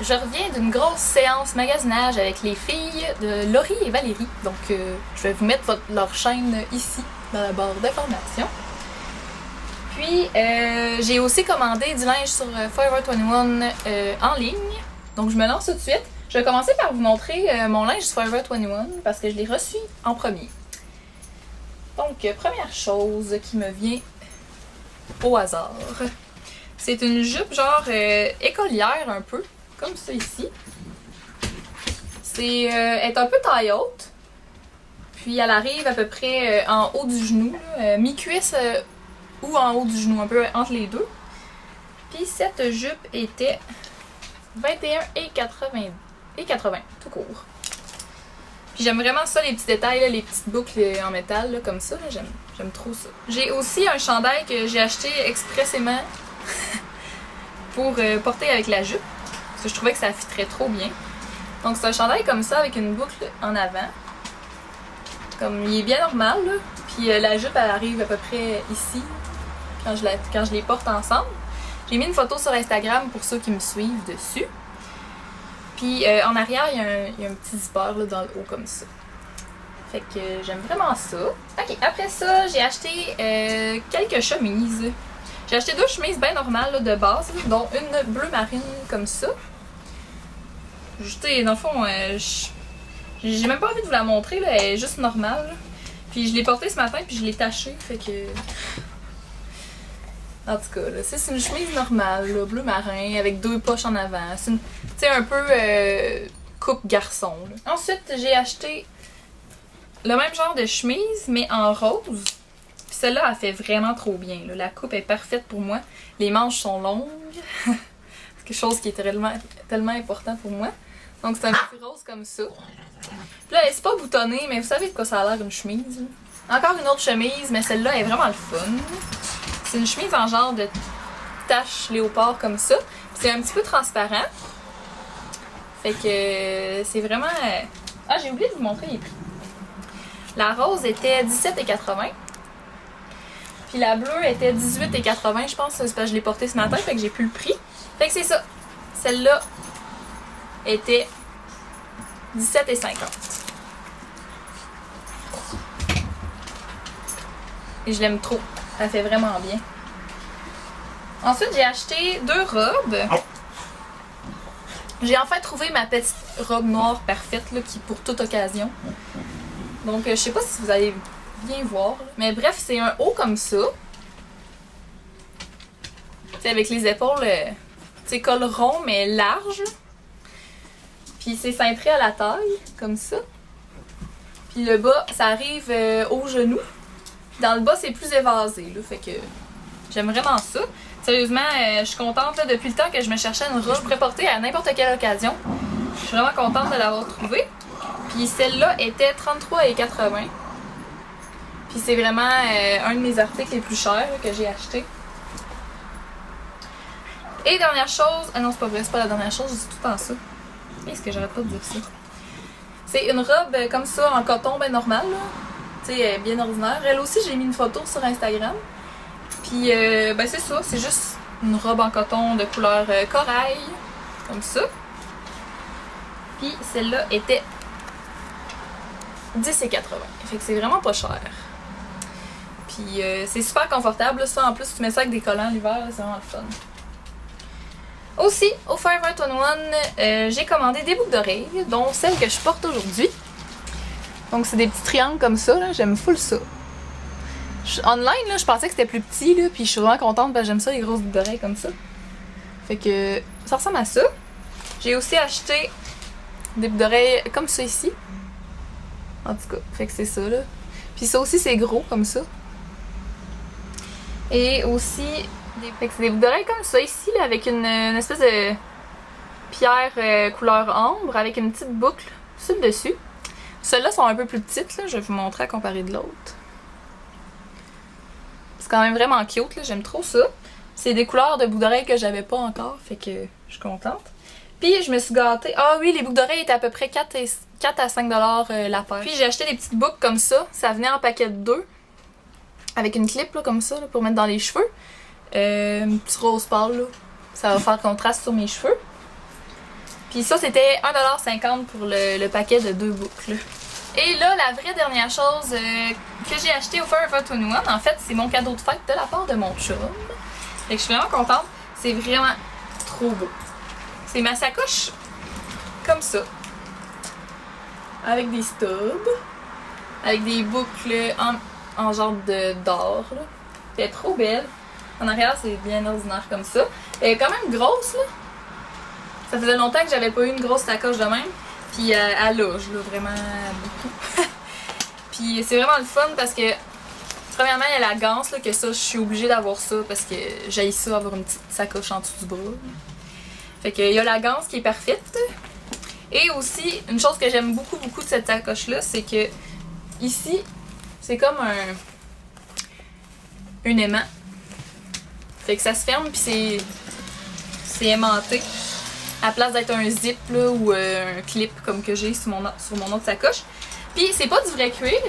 je reviens d'une grosse séance magasinage avec les filles de Laurie et Valérie. Donc, je vais vous mettre leur chaîne ici, dans la barre d'informations. Puis, j'ai aussi commandé du linge sur Forever 21 en ligne. Donc, je me lance tout de suite. Je vais commencer par vous montrer mon linge sur Forever 21 parce que je l'ai reçu en premier. Donc, première chose qui me vient au hasard. C'est une jupe genre écolière un peu, comme ça ici. Elle est un peu taille haute. Puis elle arrive à peu près en haut du genou, mi-cuisse ou en haut du genou, un peu entre les deux. Puis cette jupe était 21,80 tout court. Puis j'aime vraiment ça, les petits détails, là, les petites boucles en métal, là, comme ça. J'aime trop ça. J'ai aussi un chandail que j'ai acheté expressément pour porter avec la jupe. Parce que je trouvais que ça fitterait trop bien. Donc c'est un chandail comme ça, avec une boucle en avant. Comme il est bien normal, là. Puis la jupe, elle arrive à peu près ici, quand je les porte ensemble. J'ai mis une photo sur Instagram pour ceux qui me suivent dessus. Puis en arrière, il y a un petit zipper là, dans le haut comme ça. Fait que j'aime vraiment ça. Ok, après ça, j'ai acheté quelques chemises. J'ai acheté 2 chemises bien normales là, de base, dont une bleu marine comme ça. Dans le fond, j'ai même pas envie de vous la montrer, là, elle est juste normale. Là. Puis je l'ai portée ce matin, puis je l'ai tachée, fait que... En tout cas, là, c'est une chemise normale, là, bleu marin, avec 2 poches en avant. C'est un peu coupe garçon. Là. Ensuite, j'ai acheté le même genre de chemise, mais en rose. Puis celle-là, elle fait vraiment trop bien. Là. La coupe est parfaite pour moi. Les manches sont longues. C'est quelque chose qui est tellement important pour moi. Donc c'est un petit rose comme ça. Puis là, c'est pas boutonné, mais vous savez de quoi ça a l'air une chemise. Là. Encore une autre chemise, mais celle-là est vraiment le fun. C'est une chemise en genre de tache léopard comme ça. C'est un petit peu transparent. Fait que c'est vraiment... Ah, j'ai oublié de vous montrer les prix. La rose était 17,80. Puis la bleue était 18,80. Je pense que c'est parce que je l'ai portée ce matin, fait que j'ai plus le prix. Fait que c'est ça. Celle-là était 17,50. Et je l'aime trop. Elle fait vraiment bien. Ensuite, j'ai acheté 2 robes. J'ai enfin trouvé ma petite robe noire parfaite là, qui pour toute occasion. Donc, je sais pas si vous allez bien voir. Là. Mais bref, c'est un haut comme ça. T'sais, avec les épaules, col rond mais large. Puis c'est cintré à la taille, comme ça. Puis le bas, ça arrive au genou. Dans le bas, c'est plus évasé, là, fait que j'aime vraiment ça. Sérieusement, je suis contente, là, depuis le temps que je me cherchais une robe, je pourrais porter à n'importe quelle occasion. Je suis vraiment contente de l'avoir trouvée. Puis celle-là était 33,80. Puis c'est vraiment un de mes articles les plus chers là, que j'ai acheté. Et dernière chose, ah non, c'est pas vrai, c'est pas la dernière chose, je dis tout le temps ça. Est-ce que j'arrête pas de dire ça? C'est une robe comme ça, en coton, ben normal, là. Tu sais, bien ordinaire. Elle aussi, j'ai mis une photo sur Instagram. Puis, ben c'est ça, c'est juste une robe en coton de couleur corail, comme ça. Puis, celle-là était 10,80. Fait que c'est vraiment pas cher. Puis, c'est super confortable, là. Ça, en plus, tu mets ça avec des collants l'hiver, c'est vraiment le fun. Aussi, au Forever 21, j'ai commandé des boucles d'oreilles, dont celle que je porte aujourd'hui. Donc, c'est des petits triangles comme ça, là. J'aime full ça. Online, là, je pensais que c'était plus petit, là, puis je suis vraiment contente parce que j'aime ça, les grosses boucles d'oreilles comme ça. Fait que ça ressemble à ça. J'ai aussi acheté des boucles d'oreilles comme ça ici. En tout cas, fait que c'est ça, là. Puis ça aussi, c'est gros comme ça. Et aussi... Fait que c'est des boucles d'oreilles comme ça ici, là, avec une espèce de pierre couleur ambre, avec une petite boucle sur le dessus. Celles-là sont un peu plus petites, là, je vais vous montrer à comparer de l'autre. C'est quand même vraiment cute, là, j'aime trop ça. C'est des couleurs de boucles d'oreilles que j'avais pas encore, fait que je suis contente. Puis je me suis gâtée. Ah oui, les boucles d'oreilles étaient à peu près 4 à 5 $ la paire. Puis j'ai acheté des petites boucles comme ça, ça venait en paquet de 2. Avec une clip là, comme ça, là, pour mettre dans les cheveux. Un petit rose pâle, là. Ça va faire contraste sur mes cheveux. Puis ça, c'était 1,50$ pour le paquet de 2 boucles. Et là, la vraie dernière chose que j'ai acheté au Forever 21, en fait, c'est mon cadeau de fête de la part de mon chum. Fait que je suis vraiment contente. C'est vraiment trop beau. C'est ma sacoche comme ça. Avec des stubs. Avec des boucles en genre d'or. Elle est trop belle. En arrière, c'est bien ordinaire comme ça. Elle est quand même grosse, là. Ça faisait longtemps que j'avais pas eu une grosse sacoche de même. Puis elle loge, là, vraiment beaucoup. Puis c'est vraiment le fun parce que, premièrement, il y a la ganse, là, que ça, je suis obligée d'avoir ça parce que j'haïs ça, avoir une petite sacoche en dessous du bras. Fait que, il y a la ganse qui est parfaite. Et aussi, une chose que j'aime beaucoup, beaucoup de cette sacoche-là, c'est que, ici, c'est comme un aimant. Fait que ça se ferme, puis c'est aimanté. À la place d'être un zip là, ou un clip comme que j'ai sur mon autre sacoche. Puis c'est pas du vrai cuir,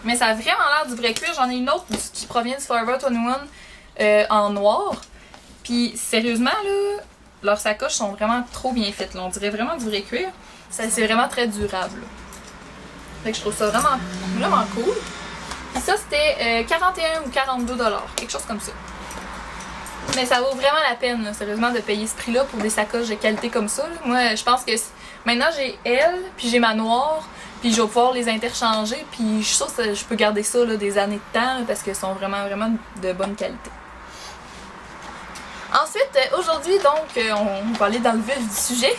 mais ça a vraiment l'air du vrai cuir. J'en ai une autre qui provient du Forever 21 en noir. Puis sérieusement, là, leurs sacoches sont vraiment trop bien faites. Là. On dirait vraiment du vrai cuir. C'est vraiment très durable. Là. Fait que je trouve ça vraiment, vraiment cool. Puis ça, c'était 41 ou 42$, quelque chose comme ça. Mais ça vaut vraiment la peine, là, sérieusement, de payer ce prix-là pour des sacoches de qualité comme ça. Là. Moi, je pense que maintenant, j'ai elle, puis j'ai ma noire, puis je vais pouvoir les interchanger, puis je suis sûre que je peux garder ça là, des années de temps, là, parce qu'elles sont vraiment, vraiment de bonne qualité. Ensuite, aujourd'hui, donc, on va aller dans le vif du sujet.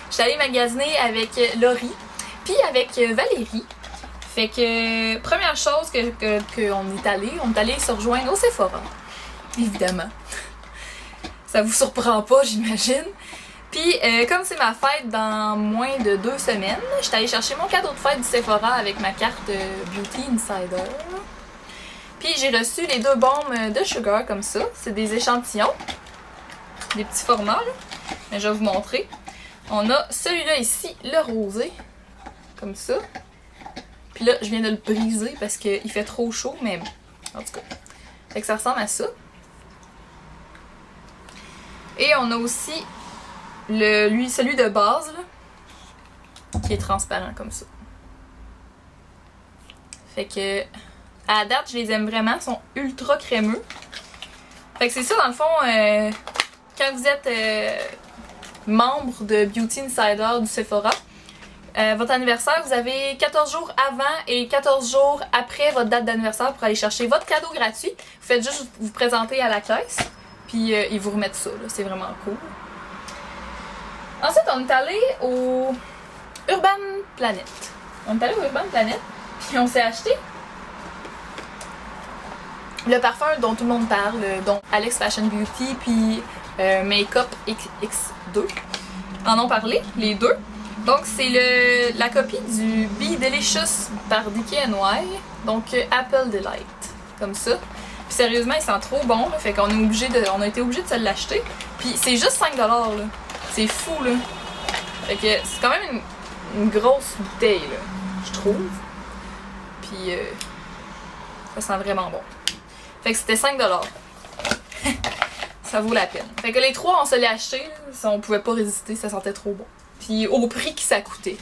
Je suis allée magasiner avec Laurie, puis avec Valérie. Fait que, première chose qu'on est allé se rejoindre au Sephora. Évidemment. Ça vous surprend pas, j'imagine. Puis, comme c'est ma fête dans moins de 2 semaines, je suis allée chercher mon cadeau de fête du Sephora avec ma carte Beauty Insider. Puis, j'ai reçu les 2 baumes de Sugar comme ça. C'est des échantillons. Des petits formats, là. Mais je vais vous montrer. On a celui-là ici, le rosé. Comme ça. Puis là, je viens de le briser parce qu'il fait trop chaud, mais en tout cas. Fait que ça ressemble à ça. Et on a aussi celui de base, là, qui est transparent comme ça. Fait que, à la date, je les aime vraiment. Ils sont ultra crémeux. Fait que c'est ça, dans le fond, quand vous êtes membre de Beauty Insider du Sephora, votre anniversaire, vous avez 14 jours avant et 14 jours après votre date d'anniversaire pour aller chercher votre cadeau gratuit. Vous faites juste vous présenter à la caisse. Puis ils vous remettent ça, là. C'est vraiment cool. Ensuite, on est allé au Urban Planet. On est allé au Urban Planet, puis on s'est acheté le parfum dont tout le monde parle, dont Alex Fashion Beauty puis Makeup XX2 en ont parlé, les deux. Donc c'est la copie du Be Delicious par DKNY, donc Apple Delight, comme ça. Puis sérieusement, il sent trop bon, là, fait qu'on on a été obligé de se l'acheter. Puis c'est juste 5$, là. C'est fou, là. Fait que c'est quand même une grosse bouteille, là, je trouve. Puis ça sent vraiment bon. Fait que c'était 5$. Ça vaut la peine. Fait que les 3, on se l'est acheté, là. On pouvait pas résister, ça sentait trop bon. Puis au prix que ça coûtait.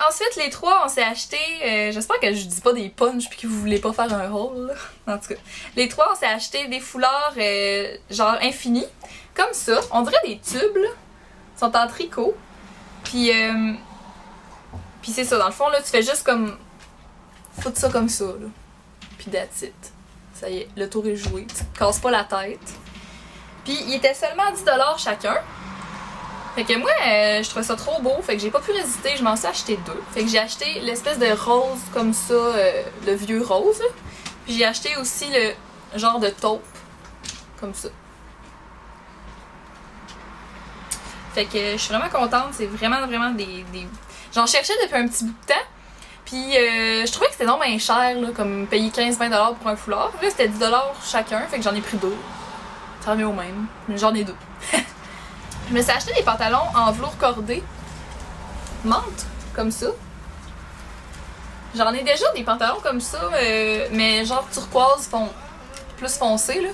Ensuite, les 3, on s'est acheté. J'espère que je dis pas des punchs puis que vous voulez pas faire un haul. Là. En tout cas, les 3, on s'est acheté des foulards genre infinis. Comme ça. On dirait des tubes. Là. Ils sont en tricot. Puis c'est ça. Dans le fond, là, tu fais juste comme. Foutre ça comme ça. Là. Puis that's it. Ça y est, le tour est joué. Tu te casses pas la tête. Puis il était seulement 10$ chacun. Fait que moi, je trouvais ça trop beau, fait que j'ai pas pu résister, je m'en suis acheté 2. Fait que j'ai acheté l'espèce de rose comme ça, le vieux rose. Là. Puis j'ai acheté aussi le genre de taupe, comme ça. Fait que je suis vraiment contente, c'est vraiment des... J'en cherchais depuis un petit bout de temps. Puis je trouvais que c'était non bien cher, là, comme payer 15-20$ pour un foulard. Là, c'était 10$ chacun, fait que j'en ai pris 2. Ça revient au même, j'en ai 2. Je me suis acheté des pantalons en velours cordé menthe, comme ça. J'en ai déjà des pantalons comme ça, mais genre turquoise plus foncé, là.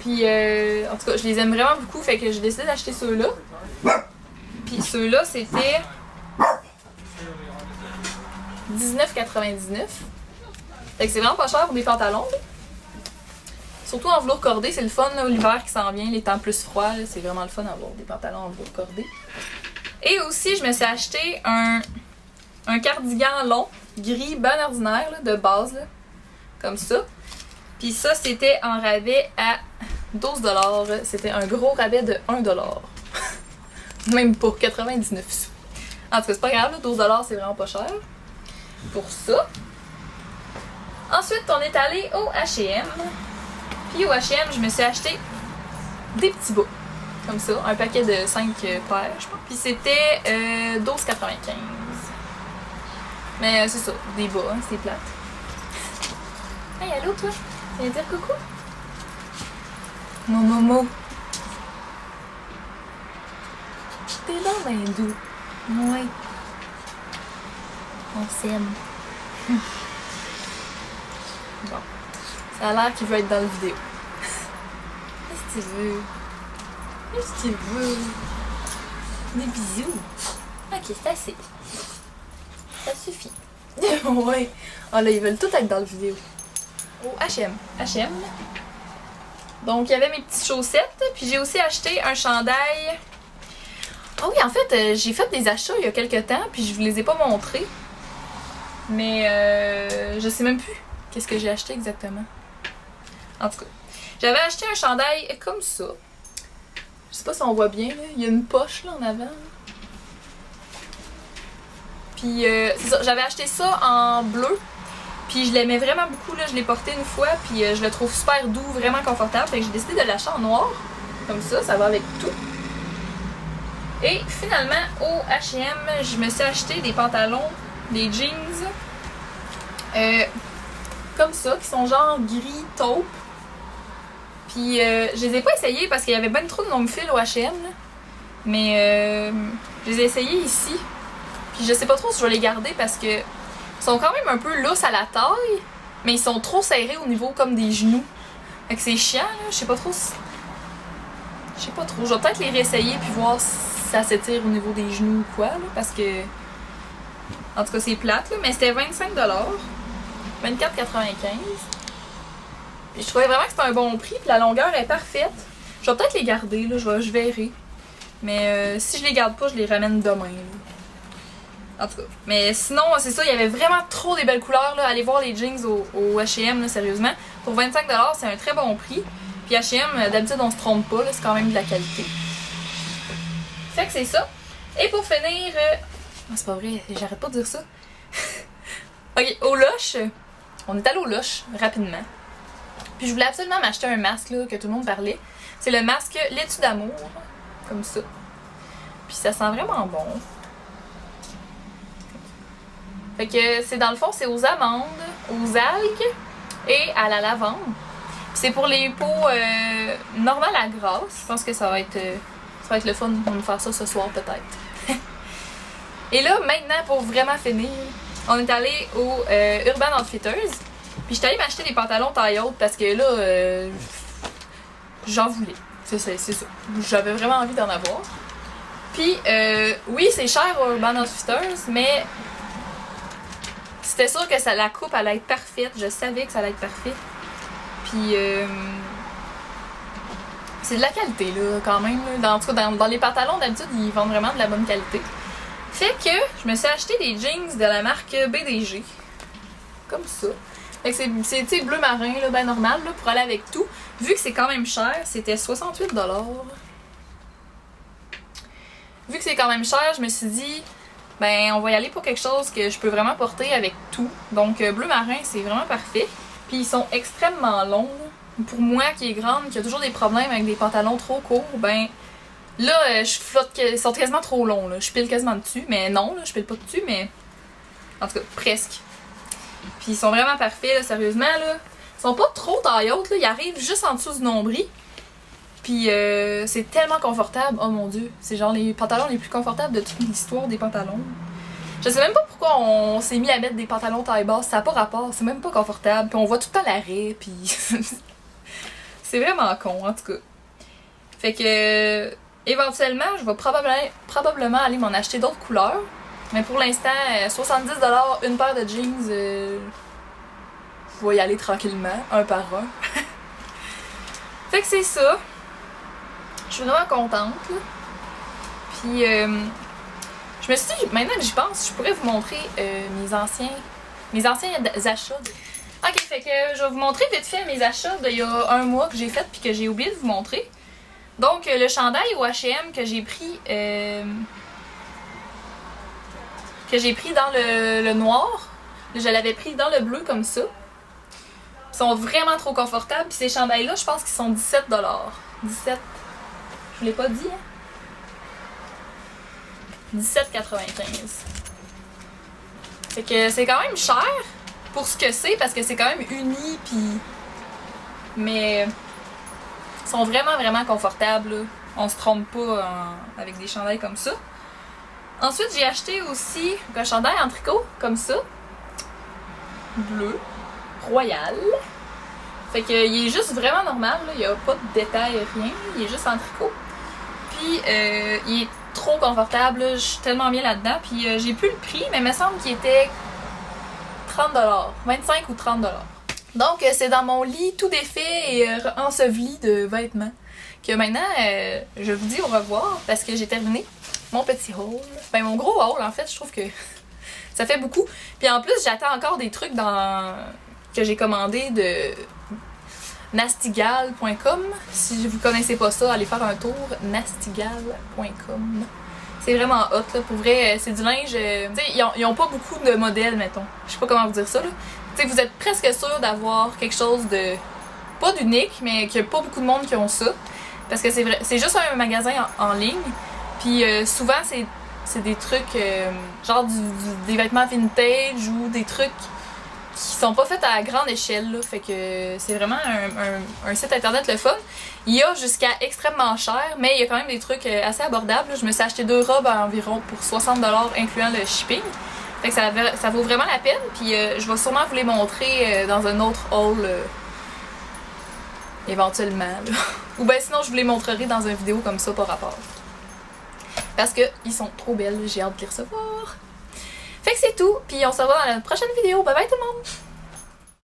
Puis, en tout cas, je les aime vraiment beaucoup, fait que j'ai décidé d'acheter ceux-là. Puis ceux-là, c'était 19,99. Fait que c'est vraiment pas cher pour des pantalons. Là. Surtout en velours cordé, c'est le fun, là, l'hiver qui s'en vient, les temps plus froids, c'est vraiment le fun d'avoir des pantalons en velours cordé. Et aussi, je me suis acheté un cardigan long, gris, ben ordinaire, là, de base, là, comme ça. Puis ça, c'était en rabais à 12$. C'était un gros rabais de 1$. Même pour 99 sous. En tout cas, c'est pas grave, là, 12$, c'est vraiment pas cher. Pour ça. Ensuite, on est allé au H&M. Puis au H&M, je me suis acheté des petits bas. Comme ça, un paquet de 5 paires, je pense. Puis c'était 12,95. Mais c'est ça, des bas, hein, c'est plate. Hey, allô, toi? Tu viens dire coucou? Momo. T'es dans ben doux. Ouais. On s'aime. Bon. Ça a l'air qu'il veut être dans la vidéo. Qu'est-ce que tu veux? Qu'est-ce que tu veux? Des bisous. Ok, c'est assez. Ça suffit. Ouais. Oh là, ils veulent tout être dans la vidéo. Au H&M. H&M. Donc, il y avait mes petites chaussettes. Puis j'ai aussi acheté un chandail. Ah oui, en fait, j'ai fait des achats il y a quelques temps. Puis je vous les ai pas montrés. Mais je sais même plus qu'est-ce que j'ai acheté exactement. En tout cas, j'avais acheté un chandail comme ça. Je sais pas si on voit bien, là. Il y a une poche là en avant. Puis c'est ça, j'avais acheté ça en bleu. Puis je l'aimais vraiment beaucoup, là. Je l'ai porté une fois. Puis je le trouve super doux, vraiment confortable. Fait que j'ai décidé de l'acheter en noir. Comme ça va avec tout. Et finalement, au H&M, je me suis acheté des pantalons, des jeans. Comme ça, qui sont genre gris taupe. Puis je les ai pas essayés parce qu'il y avait ben trop de longues files au H&M. Mais je les ai essayés ici. Puis je sais pas trop si je vais les garder parce que ils sont quand même un peu lousses à la taille. Mais ils sont trop serrés au niveau comme des genoux. Fait que c'est chiant, là. Je sais pas trop si... Je sais pas trop. Je vais peut-être les réessayer puis voir si ça s'étire au niveau des genoux ou quoi, là. Parce que... En tout cas, c'est plate, là. Mais c'était 25$. 24,95$. Puis je trouvais vraiment que c'était un bon prix, puis la longueur est parfaite. Je vais peut-être les garder, là, je verrai. Mais si je les garde pas, je les ramène demain. Là. En tout cas. Mais sinon, c'est ça, il y avait vraiment trop des belles couleurs. Là. Allez voir les jeans au H&M, là, sérieusement. Pour 25$, c'est un très bon prix. Puis H&M, d'habitude, on se trompe pas, c'est quand même de la qualité. Fait que c'est ça. Et pour finir... Oh, c'est pas vrai, j'arrête pas de dire ça. Ok, au Lush. On est allé au Lush, rapidement. Puis je voulais absolument m'acheter un masque là, que tout le monde parlait. C'est le masque laitue d'amour, comme ça. Puis ça sent vraiment bon. Fait que c'est dans le fond, c'est aux amandes, aux algues et à la lavande. Puis c'est pour les peaux normales à grasse. Je pense que ça va être le fun de me faire ça ce soir peut-être. Et là, maintenant, pour vraiment finir, on est allé au Urban Outfitters. Puis j'étais allée m'acheter des pantalons taille haute parce que là, j'en voulais. C'est ça. J'avais vraiment envie d'en avoir. Puis, oui, c'est cher au Urban Outfitters, mais c'était sûr que la coupe allait être parfaite. Je savais que ça allait être parfait. Puis, c'est de la qualité, là, quand même. En tout cas, dans les pantalons, d'habitude, ils vendent vraiment de la bonne qualité. Fait que je me suis acheté des jeans de la marque BDG. Comme ça. Fait que c'est bleu marin, là, ben normal, là, pour aller avec tout. Vu que c'est quand même cher, c'était 68$. Vu que c'est quand même cher, je me suis dit, ben on va y aller pour quelque chose que je peux vraiment porter avec tout. Donc bleu marin, c'est vraiment parfait. Puis ils sont extrêmement longs. Là. Pour moi qui est grande, qui a toujours des problèmes avec des pantalons trop courts, ben là je flotte, ils sont quasiment trop longs. Là. Je pile quasiment dessus, mais non, là, je pile pas dessus, mais en tout cas presque. Puis ils sont vraiment parfaits, là, sérieusement là. Ils sont pas trop taille haute, là, ils arrivent juste en dessous du nombril. Puis c'est tellement confortable, oh mon dieu, c'est genre les pantalons les plus confortables de toute l'histoire des pantalons. Je sais même pas pourquoi on s'est mis à mettre des pantalons taille basse, ça n'a pas rapport, c'est même pas confortable, puis on voit tout le temps l'arrêt, puis c'est vraiment con en tout cas. Fait que Éventuellement, je vais probablement aller m'en acheter d'autres couleurs. Mais pour l'instant, 70$ une paire de jeans, je vais y aller tranquillement, un par un. Fait que c'est ça. Je suis vraiment contente. Là. Puis, je me suis dit, maintenant que j'y pense, je pourrais vous montrer mes anciens achats. Ok, fait que je vais vous montrer vite fait mes achats d'il y a un mois que j'ai fait puis que j'ai oublié de vous montrer. Donc, le chandail au H&M que j'ai pris dans le noir, je l'avais pris dans le bleu comme ça. Ils sont vraiment trop confortables. Puis ces chandails-là, je pense qu'ils sont 17$. 17. Je vous l'ai pas dit, hein? 17,95. Fait que c'est quand même cher pour ce que c'est, parce que c'est quand même uni, puis... Mais... Ils sont vraiment, vraiment confortables, là. On se trompe pas avec des chandails comme ça. Ensuite, j'ai acheté aussi un chandail en tricot, comme ça. Bleu. Royal. Fait que il est juste vraiment normal, là. Il n'y a pas de détails, rien. Il est juste en tricot. Puis, il est trop confortable, là. Je suis tellement bien là-dedans. Puis, j'ai plus le prix, mais il me semble qu'il était 30$. 25 ou 30$. Donc, c'est dans mon lit tout défait et enseveli de vêtements que maintenant, je vous dis au revoir parce que j'ai terminé mon petit haul. Ben, mon gros haul, en fait, je trouve que ça fait beaucoup. Puis en plus, j'attends encore des trucs que j'ai commandé de nastigal.com. Si vous connaissez pas ça, allez faire un tour, nastigal.com. C'est vraiment hot, là. Pour vrai, c'est du linge... tu sais, ils ont pas beaucoup de modèles, mettons. Je sais pas comment vous dire ça, là. Tu sais, vous êtes presque sûr d'avoir quelque chose de... pas d'unique, mais qu'il y a pas beaucoup de monde qui ont ça. Parce que c'est vrai, c'est juste un magasin en ligne. Puis souvent, c'est des trucs... genre des vêtements vintage ou des trucs qui sont pas faits à grande échelle, là. Fait que c'est vraiment un site internet le fun. Il y a jusqu'à extrêmement cher, mais il y a quand même des trucs assez abordables. Je me suis acheté 2 robes environ pour 60$ incluant le shipping. Fait que ça vaut vraiment la peine. Puis je vais sûrement vous les montrer dans un autre haul éventuellement. Là. Ou bien sinon je vous les montrerai dans une vidéo comme ça par rapport. Parce que ils sont trop belles, j'ai hâte de les recevoir. Fait que c'est tout, puis on se revoit dans la prochaine vidéo. Bye bye tout le monde!